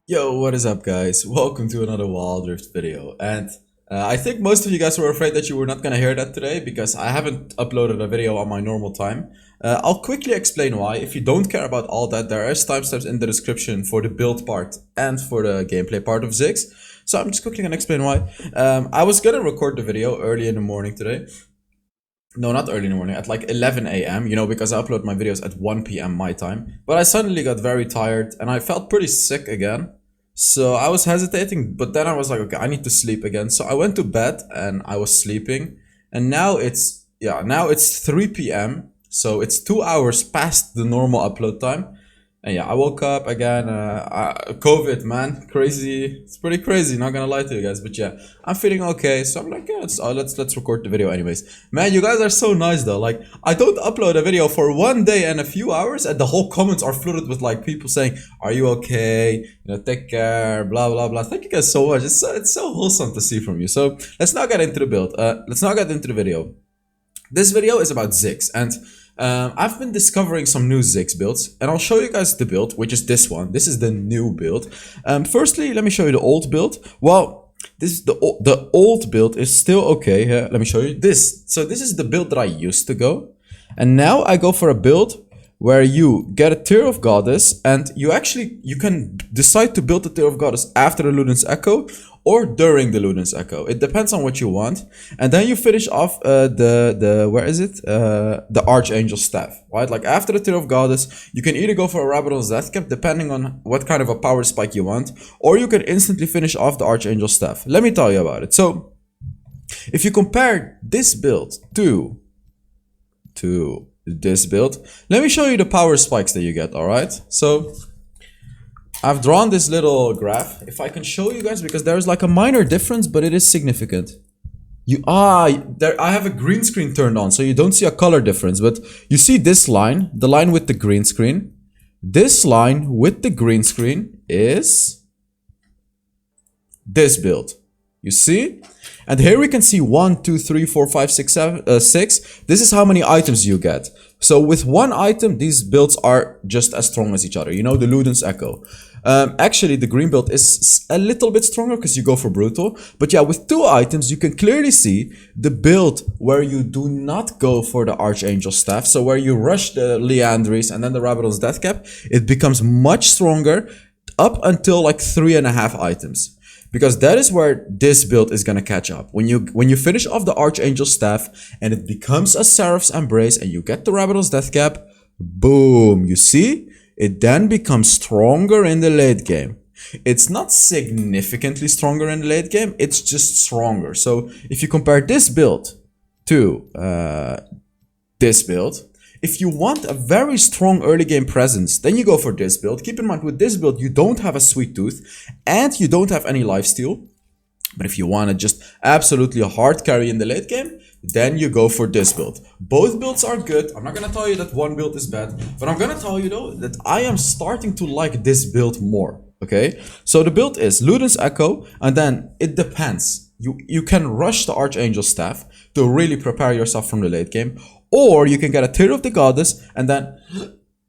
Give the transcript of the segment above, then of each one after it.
Yo, what is up, guys? Welcome to another Wild Rift video. And I think most of you guys were afraid that you were not gonna hear that today because I haven't uploaded a video on my normal time. I'll quickly explain why. If you don't care about all that, there is timestamps in the description for the build part and for the gameplay part of Ziggs. So I'm just quickly gonna explain why. I was gonna record the video early in the morning today. No, not early in the morning, at like 11 a.m., because I upload my videos at 1 p.m. my time. But I suddenly got very tired and I felt pretty sick again. So I was hesitating, but then I was like, okay, I need to sleep again. So I went to bed and I was sleeping. And now it's 3 p.m. So it's 2 hours past the normal upload time. And yeah, I woke up again. COVID, man, crazy. It's pretty crazy. Not gonna lie to you guys, but yeah, I'm feeling okay. So I'm like, yeah, let's record the video anyways. Man, you guys are so nice though. Like, I don't upload a video for one day and a few hours, and the whole comments are flooded with like people saying, "Are you okay? Take care." Blah blah blah. Thank you guys so much. It's so wholesome to see from you. So let's now get into the build. Let's now get into the video. This video is about Ziggs, and I've been discovering some new Ziggs builds, and I'll show you guys the build, which is this one. This is the new build. Firstly, let me show you the old build. Well, this is the old build is still okay. Let me show you this. So this is the build that I used to go, and now I go for a build where you get a Tear of Goddess, and you can decide to build the Tear of Goddess after the Luden's Echo or during the Luden's Echo. It depends on what you want. And then you finish off the Archangel Staff, right? Like after the Tear of Goddess, you can either go for a Rabadon's Death Cap, depending on what kind of a power spike you want, or you can instantly finish off the Archangel Staff. Let me tell you about it. So, if you compare this build to this build, let me show you the power spikes that you get, alright? So, I've drawn this little graph, if I can show you guys, because there's like a minor difference, but it is significant. I have a green screen turned on, so you don't see a color difference, but you see this line, the line with the green screen. This line with the green screen is this build. You see? And here we can see 1, 2, 3, 4, 5, 6, 7, 6. This is how many items you get. So with one item, these builds are just as strong as each other. You know, the Luden's Echo. Actually, the green build is a little bit stronger because you go for Brutal. But yeah, with two items, you can clearly see the build where you do not go for the Archangel Staff. So where you rush the Liandry's and then the Rabadon's Death Cap, it becomes much stronger up until like 3.5 items. Because that is where this build is gonna catch up. When you finish off the Archangel Staff and it becomes a Seraph's Embrace and you get the Rabadon's Death Cap, boom, you see? It then becomes stronger in the late game. It's not significantly stronger in the late game, it's just stronger. So if you compare this build to this build, if you want a very strong early game presence, then you go for this build. Keep in mind, with this build, you don't have a Sweet Tooth and you don't have any lifesteal. But if you want to just absolutely hard carry in the late game, then you go for this build. Both builds are good. I'm not going to tell you that one build is bad, but I'm going to tell you though that I am starting to like this build more. Okay, so the build is Luden's Echo, and then it depends. You can rush the Archangel Staff to really prepare yourself from the late game, or you can get a Tear of the Goddess and then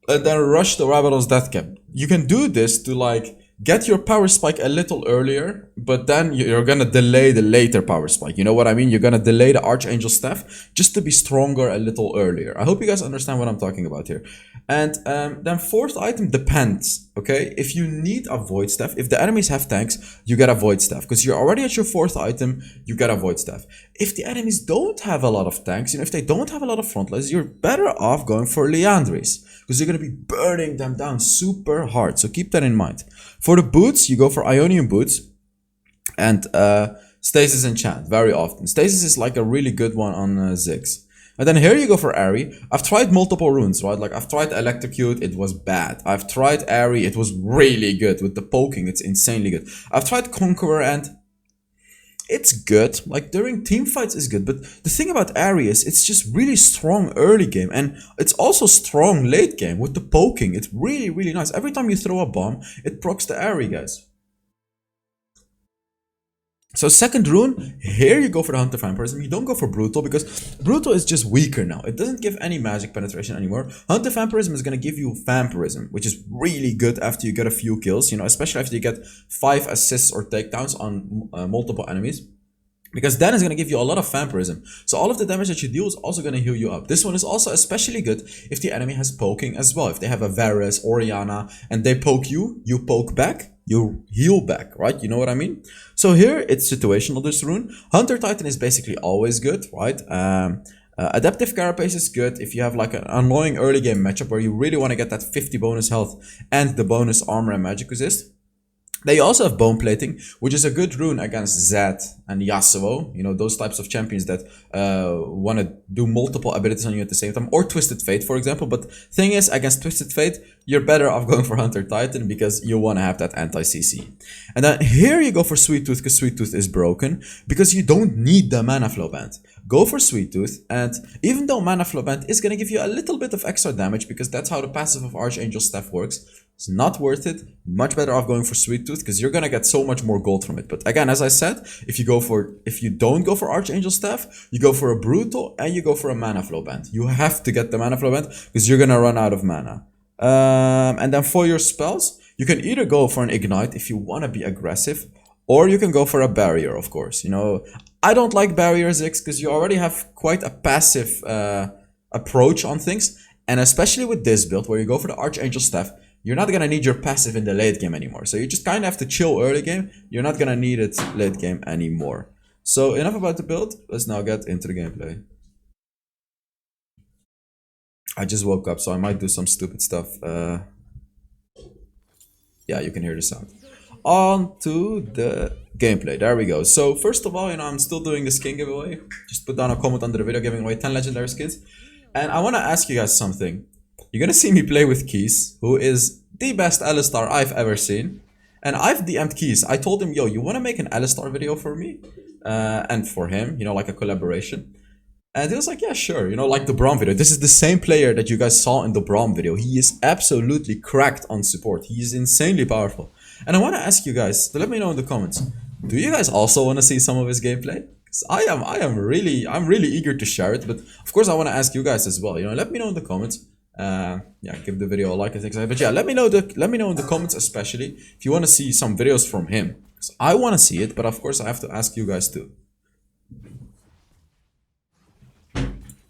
rush the Rabadon's Death Cap. You can do this to like get your power spike a little earlier, but then you're gonna delay the later power spike. You know what I mean? You're gonna delay the Archangel Staff just to be stronger a little earlier. I hope you guys understand what I'm talking about here. And then fourth item depends, okay? If you need a Void Staff, if the enemies have tanks, you get a Void Staff. Because you're already at your fourth item, you get a Void Staff. If the enemies don't have a lot of tanks, if they don't have a lot of front lines, you're better off going for Liandry's. Because you're going to be burning them down super hard. So keep that in mind. For the boots, you go for Ionian boots and Stasis Enchant very often. Stasis is like a really good one on Ziggs. And then here you go for Airy. I've tried multiple runes, right? Like I've tried Electrocute, it was bad. I've tried Airy, it was really good. With the poking, it's insanely good. I've tried Conqueror and it's good. Like during team fights is good. But the thing about Airy is it's just really strong early game. And it's also strong late game with the poking. It's really, really nice. Every time you throw a bomb, it procs the Airy, guys. So second rune, here you go for the Hunter Vampirism. You don't go for Brutal because Brutal is just weaker now. It doesn't give any magic penetration anymore. Hunter Vampirism is going to give you Vampirism, which is really good after you get a few kills, you know, especially after you get 5 assists or takedowns on multiple enemies. Because then it's going to give you a lot of Vampirism. So all of the damage that you deal is also going to heal you up. This one is also especially good if the enemy has poking as well. If they have a Varus, Orianna, and they poke you, you poke back, you heal back, right? You know what I mean? So here, it's situational, this rune. Hunter Titan is basically always good, right? Adaptive Carapace is good if you have like an annoying early game matchup where you really want to get that 50 bonus health and the bonus armor and magic resist. They also have Bone Plating, which is a good rune against Zed and Yasuo. You know, those types of champions that want to do multiple abilities on you at the same time. Or Twisted Fate, for example. But thing is, against Twisted Fate, you're better off going for Hunter Titan because you want to have that anti-CC. And then here you go for Sweet Tooth because Sweet Tooth is broken. Because you don't need the Mana Flow Band. Go for Sweet Tooth, and even though Mana Flow Band is going to give you a little bit of extra damage because that's how the passive of Archangel Staff works, it's not worth it. Much better off going for Sweet Tooth because you're gonna get so much more gold from it. But again, as I said, if you don't go for Archangel Staff, you go for a Brutal and you go for a Mana Flow Band. You have to get the Mana Flow Band because you're gonna run out of mana. And then for your spells, you can either go for an Ignite if you want to be aggressive, or you can go for a Barrier, of course. You know, I don't like Barrier, Ziggs, because you already have quite a passive approach on things. And especially with this build, where you go for the Archangel Staff, you're not going to need your passive in the late game anymore. So you just kind of have to chill early game. You're not going to need it late game anymore. So enough about the build. Let's now get into the gameplay. I just woke up, so I might do some stupid stuff. Yeah, you can hear the sound. On to the gameplay. There we go. So first of all, you know, I'm still doing the skin giveaway. Just put down a comment under the video giving away 10 legendary skins. And I want to ask you guys something. You're gonna see me play with Keys, who is the best Alistar I've ever seen. And I've DM'd Keys. I told him, yo, you wanna make an Alistar video for me? And for him, you know, like a collaboration. And he was like, yeah, sure. You know, like the Braum video. This is the same player that you guys saw in the Braum video. He is absolutely cracked on support. He is insanely powerful. And I wanna ask you guys to let me know in the comments. Do you guys also wanna see some of his gameplay? I'm really eager to share it, but of course I wanna ask you guys as well. You know, let me know in the comments. Yeah, give the video a like and things like that. But yeah, let me know in the comments, especially if you want to see some videos from him. So I want to see it, but of course I have to ask you guys too.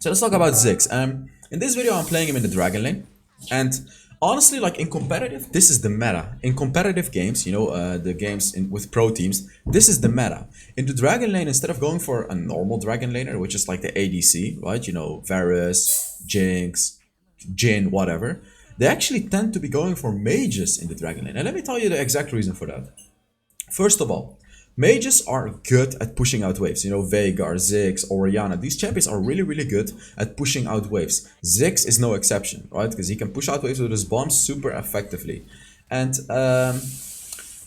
So let's talk about Ziggs. In this video I'm playing him in the Dragon Lane, and honestly, like in competitive, this is the meta. In competitive games, you know, the games with pro teams, this is the meta. In the Dragon Lane, instead of going for a normal Dragon Laner, which is like the ADC, right? You know, Varus, Jinx, Jhin, whatever, they actually tend to be going for mages in the Dragon Lane. And let me tell you the exact reason for that. First of all, mages are good at pushing out waves. You know, Veigar, Ziggs, Orianna, these champions are really good at pushing out waves. Ziggs is no exception, right? Because he can push out waves with his bombs super effectively. And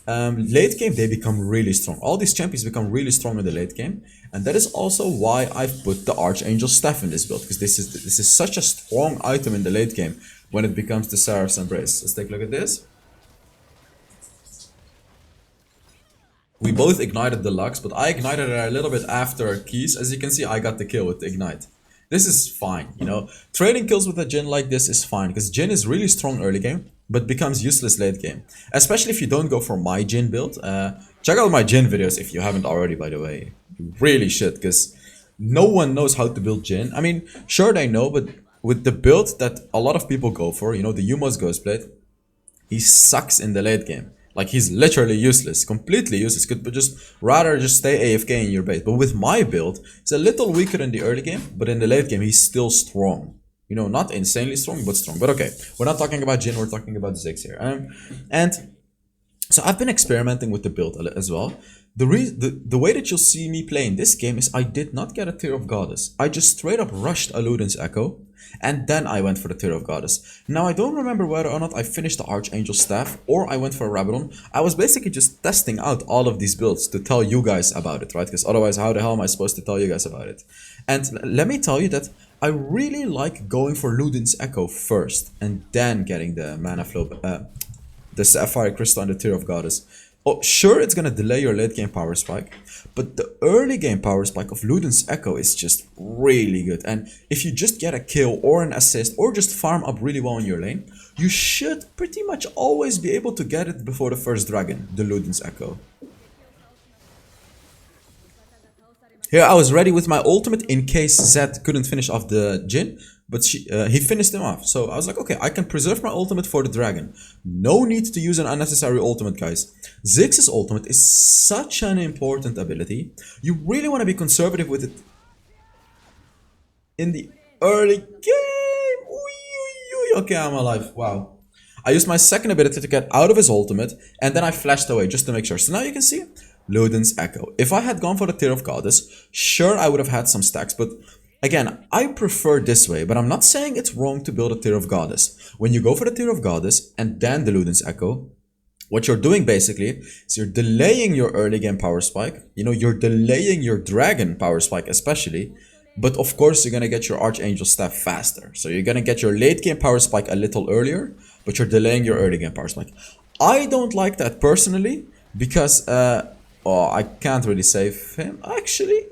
late game, they become really strong. All these champions become really strong in the late game. And that is also why I've put the Archangel Staff in this build, because this is such a strong item in the late game when it becomes the Seraph's Embrace. Let's take a look at this. We both ignited the Lux, but I ignited it a little bit after Keys. As you can see, I got the kill with the Ignite. This is fine, you know. Trading kills with a Jhin like this is fine, because Jhin is really strong early game, but becomes useless late game. Especially if you don't go for my Jhin build. Check out my Jhin videos if you haven't already, by the way. You really should, because no one knows how to build Jhin. I mean, sure they know, but with the build that a lot of people go for, you know, the Yumos Ghostblade, he sucks in the late game. Like, he's literally useless, completely useless. Could just rather just stay AFK in your base. But with my build, he's a little weaker in the early game, but in the late game, he's still strong. You know, not insanely strong, but strong. But okay, we're not talking about Jhin, we're talking about Ziggs here. And so I've been experimenting with the build as well. The way that you'll see me play in this game is I did not get a Tear of Goddess. I just straight up rushed Aludin's Echo, and then I went for the Tear of Goddess. Now, I don't remember whether or not I finished the Archangel Staff or I went for a Rabadon. I was basically just testing out all of these builds to tell you guys about it, right? Because otherwise, how the hell am I supposed to tell you guys about it? And let me tell you that I really like going for Ludin's Echo first and then getting the Mana Flow, the Sapphire Crystal and the Tear of Goddess. Oh, sure, it's gonna delay your late game power spike, but the early game power spike of Luden's Echo is just really good. And if you just get a kill or an assist or just farm up really well in your lane, you should pretty much always be able to get it before the first dragon, the Luden's Echo. Here I was ready with my ultimate in case Zed couldn't finish off the Jhin, but he finished him off. So I was like, okay, I can preserve my ultimate for the dragon. No need to use an unnecessary ultimate, guys. Ziggs' ultimate is such an important ability. You really want to be conservative with it in the early game. Okay, I'm alive. Wow. I used my second ability to get out of his ultimate, and then I flashed away just to make sure. So now you can see Luden's Echo. If I had gone for the Tear of Goddess, sure, I would have had some stacks, but again, I prefer this way, but I'm not saying it's wrong to build a Tear of Goddess. When you go for the Tear of Goddess and then the Luden's Echo, what you're doing basically is you're delaying your early game power spike. You know, you're delaying your dragon power spike especially, but of course you're gonna get your Archangel Staff faster. So you're gonna get your late game power spike a little earlier, but you're delaying your early game power spike. I don't like that personally because, oh, I can't really save him actually.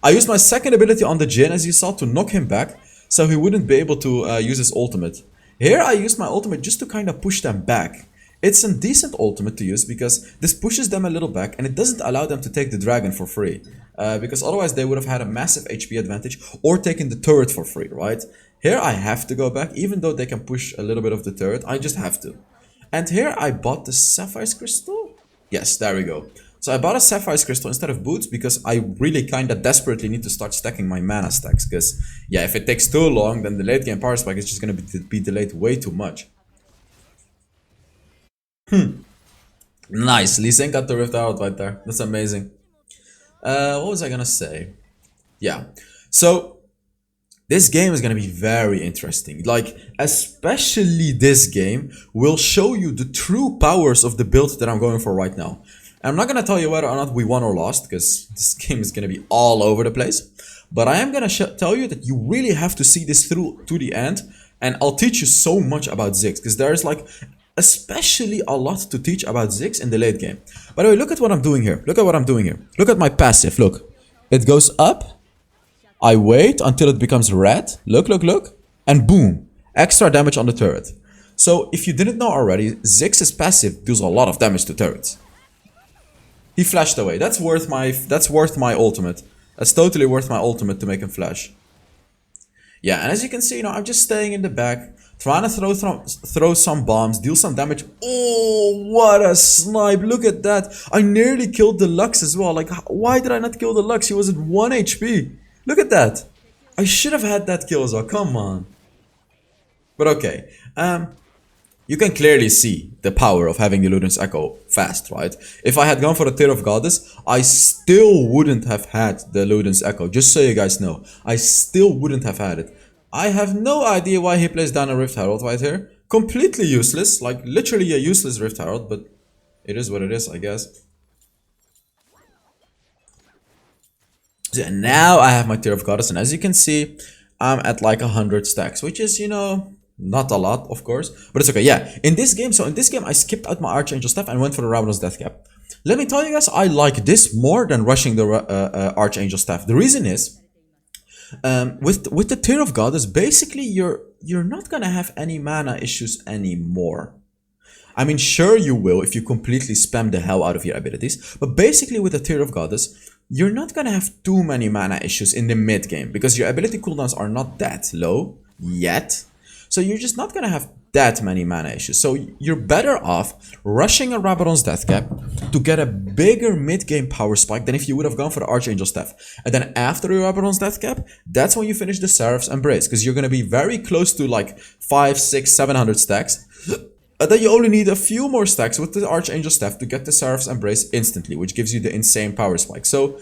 I used my second ability on the Jhin, as you saw, to knock him back, so he wouldn't be able to use his ultimate. Here I used my ultimate just to kind of push them back. It's a decent ultimate to use because this pushes them a little back and it doesn't allow them to take the dragon for free. Because otherwise they would have had a massive HP advantage or taken the turret for free, right? Here I have to go back, even though they can push a little bit of the turret, I just have to. And here I bought the Sapphire's Crystal. Yes, there we go. So I bought a Sapphire's Crystal instead of Boots because I really kind of desperately need to start stacking my mana stacks. Because, yeah, if it takes too long, then the late game power spike is just going to be delayed way too much. Nice. Lee Sin got the Rift Herald right there. That's amazing. What was I going to say? Yeah. So this game is going to be very interesting. Like, especially this game will show you the true powers of the build that I'm going for right now. I'm not going to tell you whether or not we won or lost, because this game is going to be all over the place. But I am going to tell you that you really have to see this through to the end. And I'll teach you so much about Ziggs, because there's like especially a lot to teach about Ziggs in the late game. By the way, look at what I'm doing here. Look at what I'm doing here. Look at my passive. Look. It goes up. I wait until it becomes red. Look, look, look. And boom. Extra damage on the turret. So if you didn't know already, Ziggs' passive does a lot of damage to turrets. He flashed away. That's worth my ultimate. That's totally worth my ultimate to make him flash. Yeah, and as you can see, you know, I'm just staying in the back, trying to throw some bombs, deal some damage. Oh, what a snipe. Look at that. I nearly killed the Lux as well. Like, why did I not kill the Lux? He was at 1 HP. Look at that. I should have had that kill as well. Come on. But okay. You can clearly see the power of having the Luden's Echo fast, right? If I had gone for the Tear of Goddess, I still wouldn't have had the Luden's Echo. Just so you guys know, I still wouldn't have had it. I have no idea why he plays down a Rift Herald right here. Completely useless, like literally a useless Rift Herald, but it is what it is, I guess. So now I have my Tear of Goddess, and as you can see, I'm at like 100 stacks, which is, you know, not a lot, of course, but it's okay. Yeah, in this game, I skipped out my Archangel Staff and went for the Ravenous Death Cap. Let me tell you guys, I like this more than rushing the Archangel Staff. The reason is, with the Tear of Goddess, basically you're not gonna have any mana issues anymore. I mean, sure you will if you completely spam the hell out of your abilities, but basically with the Tear of Goddess, you're not gonna have too many mana issues in the mid game because your ability cooldowns are not that low yet. So you're just not gonna have that many mana issues. So you're better off rushing a Rabadon's Death Cap to get a bigger mid-game power spike than if you would have gone for the Archangel Staff. And then after your Rabadon's Death Cap, that's when you finish the Seraph's Embrace, because you're gonna be very close to like 500, 600, 700 stacks. And then you only need a few more stacks with the Archangel Staff to get the Seraph's Embrace instantly, which gives you the insane power spike. So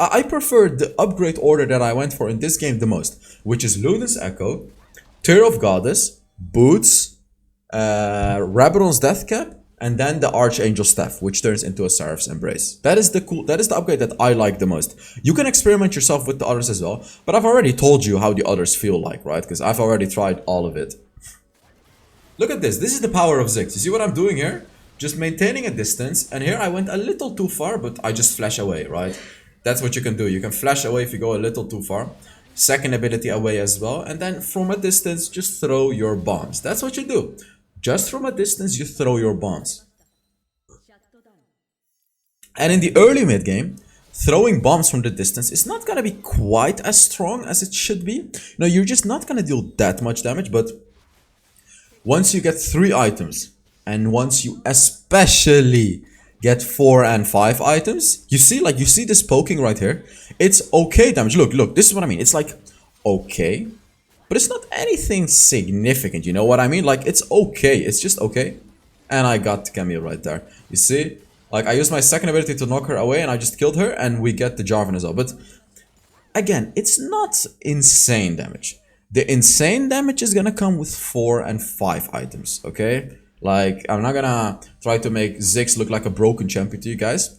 I prefer the upgrade order that I went for in this game the most, which is Luden's Echo, Tear of Goddess, Boots, Rabadon's Death Cap, and then the Archangel Staff, which turns into a Seraph's Embrace. That is the upgrade that I like the most. You can experiment yourself with the others as well, but I've already told you how the others feel like, right? Because I've already tried all of it. Look at this. This is the power of Ziggs. You see what I'm doing here? just maintaining a distance. And here I went a little too far, but I just flash away, right? That's what you can do. You can flash away if you go a little too far. Second ability away as well. And then from a distance, just throw your bombs. That's what you do. Just from a distance, you throw your bombs. And in the early mid game, throwing bombs from the distance is not gonna be quite as strong as it should be. You know, you're just not gonna deal that much damage, but once you get 3 items, and once you especially get 4 and 5 items, you see, like, you see this poking right here? It's okay damage. Look, this is what I mean. It's like, okay, but it's not anything significant, you know what I mean? Like, it's okay, it's just okay. And I got Camille right there. You see? Like, I used my second ability to knock her away and I just killed her, and we get the Jarvan as well. But again, it's not insane damage. The insane damage is gonna come with 4 and 5 items, okay? Like, I'm not gonna try to make Ziggs look like a broken champion to you guys.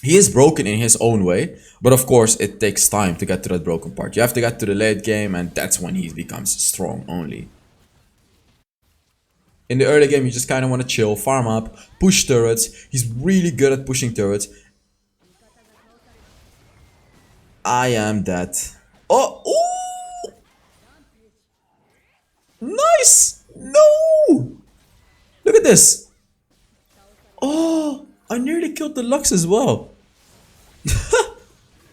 He is broken in his own way, but of course it takes time to get to that broken part. You have to get to the late game, and that's when he becomes strong only. In the early game, you just kind of want to chill, farm up, push turrets. He's really good at pushing turrets. I am dead. Oh, ooh! Nice! No! Look at this. Oh, I nearly killed the Lux as well.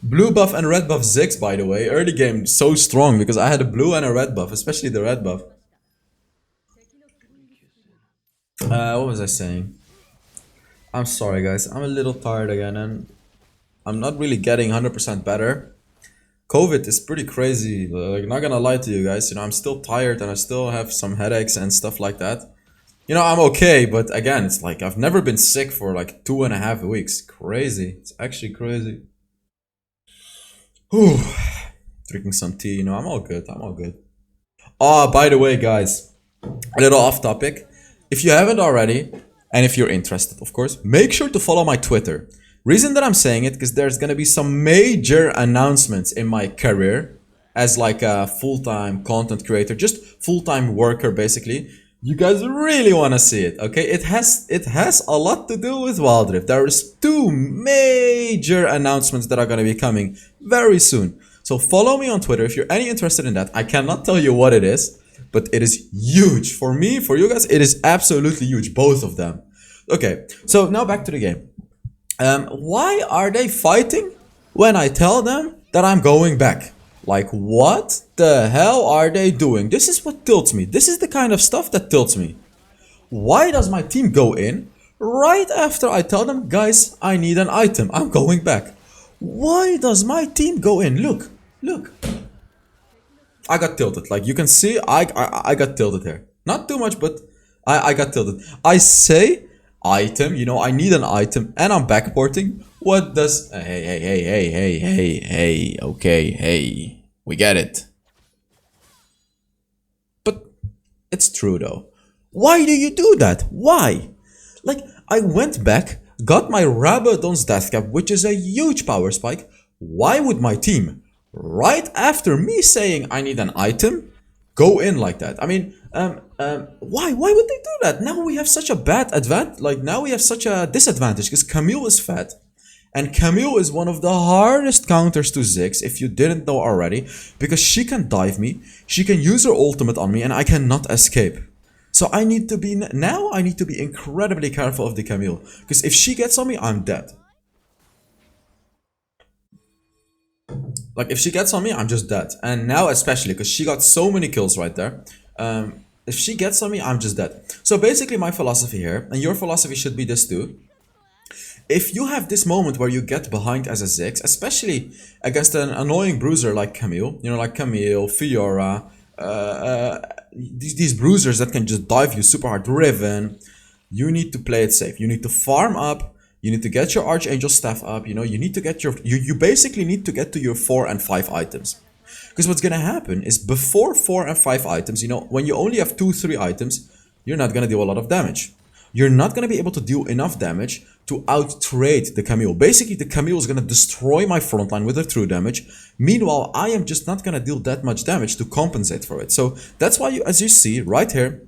Blue buff and red buff Ziggs, by the way. Early game, so strong because I had a blue and a red buff, especially the red buff. What was I saying? I'm sorry guys, I'm a little tired again and I'm not really getting 100% better. COVID is pretty crazy, like, not gonna lie to you guys, you know, I'm still tired and I still have some headaches and stuff like that. You know, I'm okay, but again, it's like I've never been sick for like 2.5 weeks. Crazy, it's actually crazy. Whew. Drinking some tea, you know, I'm all good, I'm all good. Oh, by the way guys, a little off topic. If you haven't already, and if you're interested, of course, make sure to follow my Twitter. Reason that I'm saying it, because there's gonna be some major announcements in my career as like a full-time content creator, just full-time worker basically. You guys really wanna see it, okay? It has a lot to do with Wild Rift. There's 2 major announcements that are gonna be coming very soon. So follow me on Twitter if you're any interested in that. I cannot tell you what it is, but it is huge. For me, for you guys, it is absolutely huge, both of them. Okay, so now back to the game. Why are they fighting when I tell them that I'm going back? Like, what the hell are they doing? This is what tilts me. This is the kind of stuff that tilts me. Why does my team go in right after I tell them, guys, I need an item, I'm going back? Why does my team go in? Look, look. I got tilted. Like, you can see, I got tilted here. Not too much, but I got tilted. I say item, you know, I need an item, and I'm backporting. What does... Hey, okay, hey. We get it. But it's true, though. Why do you do that? Why? Like, I went back, got my Rabadon's Death Cap, which is a huge power spike. Why would my team, right after me saying I need an item, go in like that? I mean, why would they do that? Now we have such a bad advantage, like now we have such a disadvantage because Camille is fat. And Camille is one of the hardest counters to Ziggs, if you didn't know already, because she can dive me, she can use her ultimate on me, and I cannot escape. So I need to be, now I need to be incredibly careful of the Camille, because if she gets on me, I'm dead. Like, if she gets on me, I'm just dead. And now especially, because she got so many kills right there. If she gets on me, I'm just dead. So basically my philosophy here, and your philosophy should be this too. If you have this moment where you get behind as a Ziggs, especially against an annoying bruiser like Camille, you know, like Camille, Fiora, these bruisers that can just dive you super hard, Riven, you need to play it safe. You need to farm up. You need to get your Archangel staff up, you know, you need to get your, you basically need to get to your 4 and 5 items. Because what's gonna happen is before 4 and 5 items, you know, when you only have 2, 3 items, you're not gonna deal a lot of damage. You're not gonna be able to deal enough damage to out-trade the Camille. Basically, the Camille is gonna destroy my frontline with her true damage. Meanwhile, I am just not gonna deal that much damage to compensate for it. So that's why, you, as you see right here,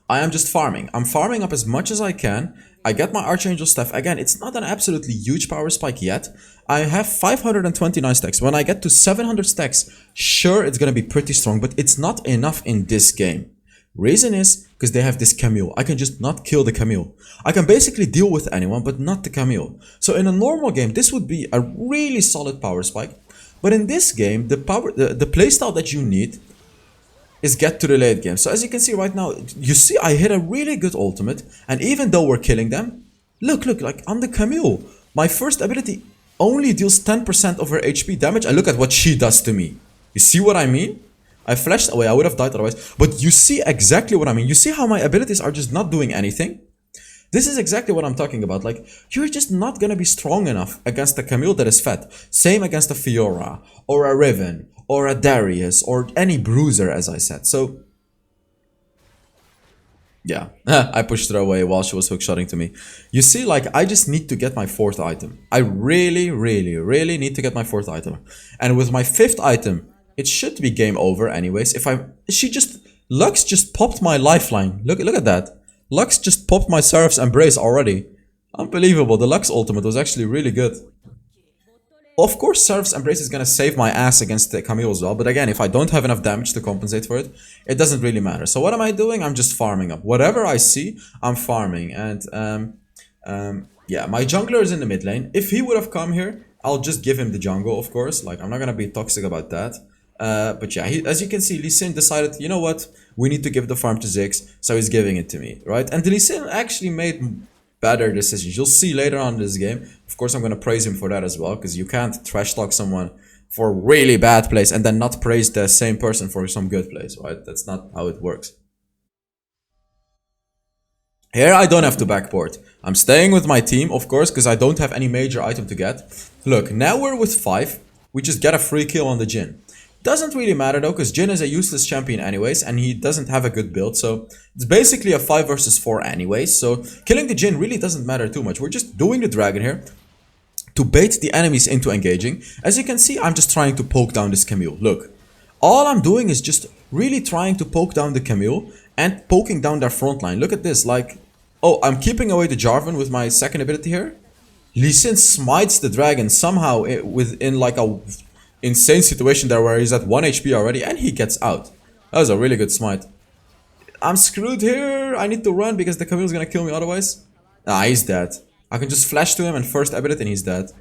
I am just farming. I'm farming up as much as I can. I get my Archangel Staff. Again, it's not an absolutely huge power spike yet. I have 529 stacks. When I get to 700 stacks, sure, it's gonna be pretty strong, but it's not enough in this game. Reason is because they have this Camille. I can just not kill the Camille. I can basically deal with anyone, but not the Camille. So in a normal game, this would be a really solid power spike. But in this game, the playstyle that you need is get to the late game. So as you can see right now, you see I hit a really good ultimate, and even though we're killing them, look, like I'm the Camille. My first ability only deals 10% of her HP damage, and look at what she does to me. You see what I mean? I flashed away, I would have died otherwise, but you see exactly what I mean. You see how my abilities are just not doing anything? This is exactly what I'm talking about. Like, you're just not gonna be strong enough against a Camille that is fat. Same against a Fiora, or a Riven, or a Darius, or any bruiser, as I said. So, yeah, I pushed her away while she was hookshotting to me. You see, like, I just need to get my 4th item. I really need to get my 4th item. And with my 5th item, it should be game over anyways. Lux just popped my lifeline. Look at that. Lux just popped my Seraph's Embrace already. Unbelievable, the Lux ultimate was actually really good. Of course, Seraph's Embrace is gonna save my ass against the Camille as well, but again, if I don't have enough damage to compensate for it, it doesn't really matter. So what am I doing? I'm just farming up. Whatever I see, I'm farming. And yeah, my jungler is in the mid lane. If he would have come here, I'll just give him the jungle, of course. Like, I'm not gonna be toxic about that. But yeah, as you can see, Lee Sin decided, you know what? We need to give the farm to Ziggs, so he's giving it to me, right? And Lee Sin actually made better decisions. You'll see later on in this game. Of course, I'm gonna praise him for that as well, because you can't trash talk someone for really bad plays and then not praise the same person for some good plays, right? That's not how it works. Here I don't have to backport. I'm staying with my team, of course, because I don't have any major item to get. Look, now we're with 5. We just get a free kill on the Jhin. Doesn't really matter though, because Jhin is a useless champion anyways, and he doesn't have a good build, so it's basically a 5 versus 4 anyways, so killing the Jhin really doesn't matter too much. We're just doing the dragon here to bait the enemies into engaging. As you can see, I'm just trying to poke down this Camille. Look, all I'm doing is just really trying to poke down the Camille and poking down their front line. Look at this, like, oh, I'm keeping away the Jarvan with my second ability here. Lee Sin smites the dragon somehow within like a insane situation there where he's at 1 HP already and he gets out. That was a really good smite. I'm screwed here. I need to run because the Camille's gonna kill me otherwise. Ah, he's dead. I can just flash to him and first ability and he's dead.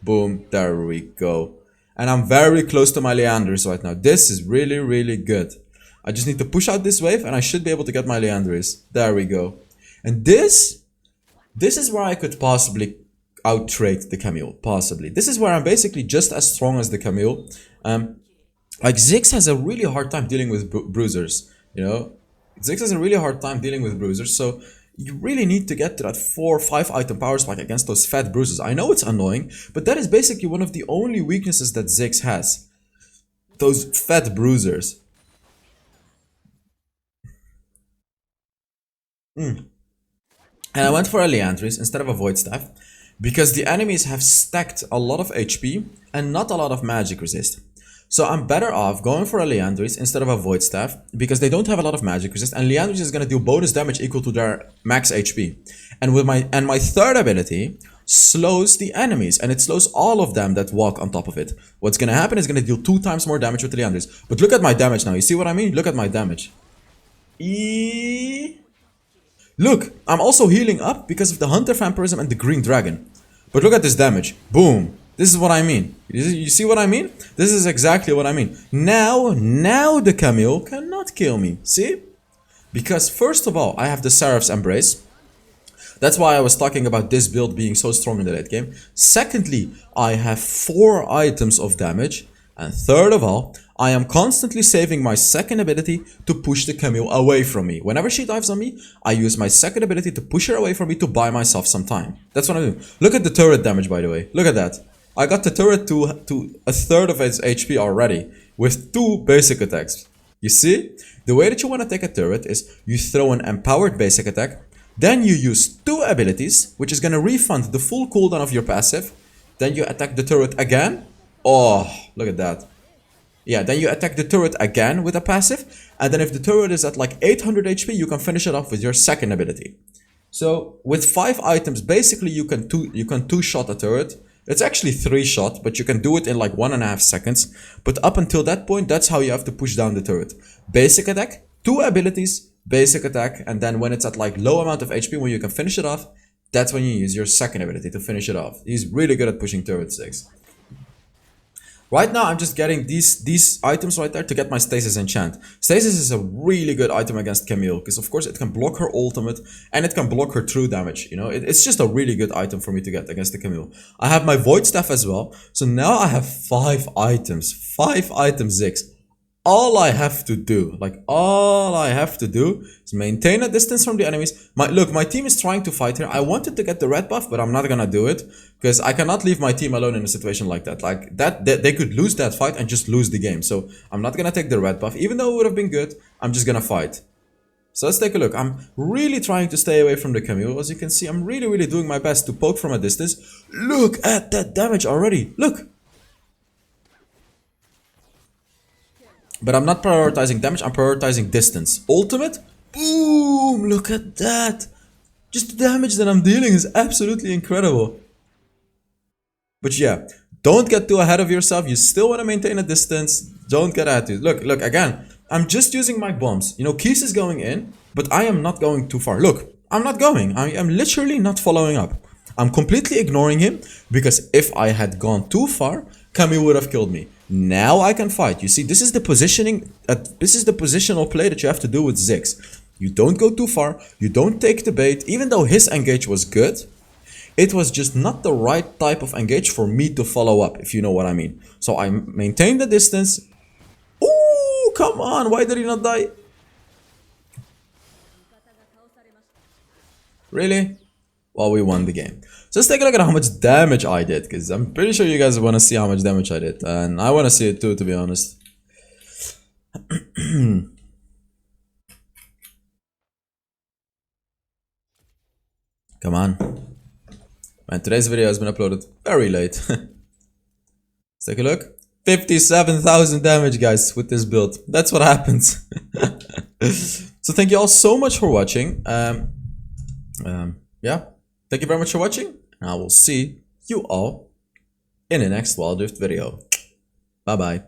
Boom, there we go. And I'm very close to my Leandris right now. This is really good. I just need to push out this wave and I should be able to get my Leandris. There we go. And this is where I could possibly out-trade the Camille, possibly. This is where I'm basically just as strong as the Camille. Like, Ziggs has a really hard time dealing with bruisers, you know? Ziggs has a really hard time dealing with bruisers, so you really need to get to that 4 or 5 item power spike against those fat bruisers. I know it's annoying, but that is basically one of the only weaknesses that Ziggs has. Those fat bruisers. And I went for a Leandris instead of a Void Staff, because the enemies have stacked a lot of HP and not a lot of magic resist. So I'm better off going for a Leandris instead of a Void Staff, because they don't have a lot of magic resist, and Leandris is going to do bonus damage equal to their max HP. And with my third ability slows the enemies, and it slows all of them that walk on top of it. What's going to happen is going to deal 2 times more damage with the Leandris. But look at my damage now. You see what I mean? Look at my damage. Look, I'm also healing up because of the Hunter Vampirism and the Green Dragon. But look at this damage. Boom. This is what I mean. You see what I mean? This is exactly what I mean. Now the Camille cannot kill me. See? Because first of all, I have the Seraph's Embrace. That's why I was talking about this build being so strong in the late game. Secondly, I have 4 items of damage. And third of all, I am constantly saving my second ability to push the Camille away from me. Whenever she dives on me, I use my second ability to push her away from me to buy myself some time. That's what I do. Look at the turret damage, by the way. Look at that. I got the turret to a third of its HP already with 2 basic attacks. You see? The way that you want to take a turret is you throw an empowered basic attack, then you use 2 abilities, which is going to refund the full cooldown of your passive. Then you attack the turret again. Oh, look at that. Yeah, then you attack the turret again with a passive, And then if the turret is at like 800 HP, you can finish it off with your second ability. So with 5 items, basically you can two-shot a turret. It's actually 3-shot, but you can do it in like 1.5 seconds. But up until that point, that's how you have to push down the turret. Basic attack, 2 abilities, basic attack, and then when it's at like low amount of HP, when you can finish it off, that's when you use your second ability to finish it off. He's really good at pushing turrets, Ziggs. Right now, I'm just getting these items right there to get my Stasis enchant. Stasis is a really good item against Camille, because of course it can block her ultimate, and it can block her true damage, you know? It's just a really good item for me to get against the Camille. I have my Void Staff as well, so now I have 5 items. 5 items, Ziggs. All I have to do is maintain a distance from the enemies. Look, my team is trying to fight here. I wanted to get the red buff, but I'm not gonna do it because I cannot leave my team alone in a situation like that. Like that, they could lose that fight and just lose the game. So I'm not gonna take the red buff, even though it would have been good. I'm just gonna fight. So let's take a look. I'm really trying to stay away from the Camille. As you can see, I'm really doing my best to poke from a distance. Look at that damage already. Look. But I'm not prioritizing damage, I'm prioritizing distance. Ultimate? Boom! Look at that! Just the damage that I'm dealing is absolutely incredible. But yeah, don't get too ahead of yourself. You still want to maintain a distance. Don't get ahead of it. Look, again, I'm just using my bombs. You know, Keys is going in, but I am not going too far. Look, I'm not going. I am literally not following up. I'm completely ignoring him, because if I had gone too far, Camille would have killed me. Now I can fight. You see, this is the positioning. This is the positional play that you have to do with Ziggs. You don't go too far. You don't take the bait. Even though his engage was good, it was just not the right type of engage for me to follow up, if you know what I mean. So I maintained the distance. Ooh, come on. Why did he not die? Really? Well, we won the game. Just take a look at how much damage I did, because I'm pretty sure you guys want to see how much damage I did. And I want to see it too, to be honest. Come on. Man, today's video has been uploaded very late. Let's take a look. 57,000 damage, guys, with this build. That's what happens. So thank you all so much for watching. Yeah. Thank you very much for watching. And I will see you all in the next Wild Rift video. Bye bye.